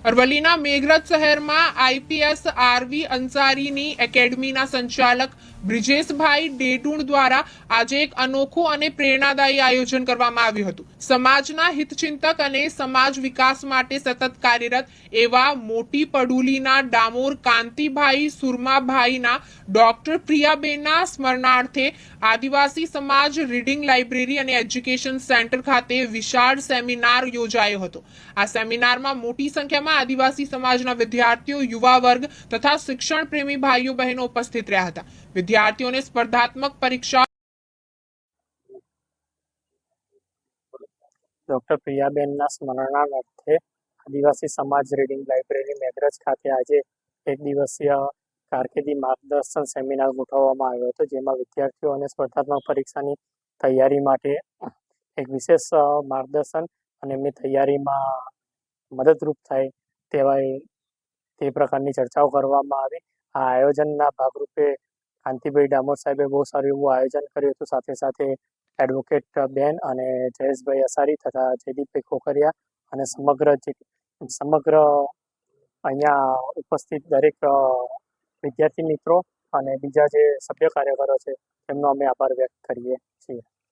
અરવલ્લીના મેઘરજ શહેરમાં IPS RV અંસારીની એકેડમીના સંચાલક બ્રિજેશભાઈ ડેડુણ દ્વારા આજે એક અનોખું અને પ્રેરણાદાયી આયોજન કરવામાં આવ્યું હતું. સમાજના હિતચિંતક અને સમાજ વિકાસ માટે સતત કાર્યરત એવા મોટી પડુલીના ડામોર કાંતિભાઈ સુરમાભાઈના ડોક્ટર પ્રિયાબેનના સ્મરણાર્થે આદિવાસી સમાજ રીડિંગ લાઇબ્રેરી અને એજ્યુકેશન સેન્ટર ખાતે વિશાળ સેમિનાર યોજાયો હતો. આ સેમિનારમાં મોટી સંખ્યામાં આદિવાસી સમાજના વિદ્યાર્થીઓ, યુવા વર્ગ તથા શિક્ષણ પ્રેમી ભાઈઓ બહેનો ઉપસ્થિત રહ્યા હતા. વિદ્યાર્થીઓને સ્પર્ધાત્મક પરીક્ષા ડોક્ટર પ્રિયાબેનના સ્મરણાર્થે આદિવાસી સમાજ રીડિંગ લાઇબ્રેરી મેઘરજ ખાતે આજે એક દિવસીય કારકિર્દી માર્ગદર્શન સેમિનાર ગોઠવવામાં આવ્યો હતો, જેમાં વિદ્યાર્થીઓ અને સ્પર્ધાત્મક પરીક્ષાની તૈયારી માટે એક વિશેષ માર્ગદર્શન અને એમની તૈયારીમાં મદદરૂપ થાય તે પ્રકારની ચર્ચાઓ કરવામાં આવી. આ આયોજનના ભાગરૂપે કાંતિભાઈ ડામોર સાહેબે બહુ સારું એવું આયોજન કર્યું હતું. સાથે સાથે એડવોકેટ બેન અને જયેશભાઈ અસારી તથા જયદીપભાઈ ખોખરિયા અને સમગ્ર અહીંયા ઉપસ્થિત દરેક વિદ્યાર્થી મિત્રો અને બીજા જે સભ્ય કાર્યકરો છે તેમનો અમે આભાર વ્યક્ત કરીએ છીએ.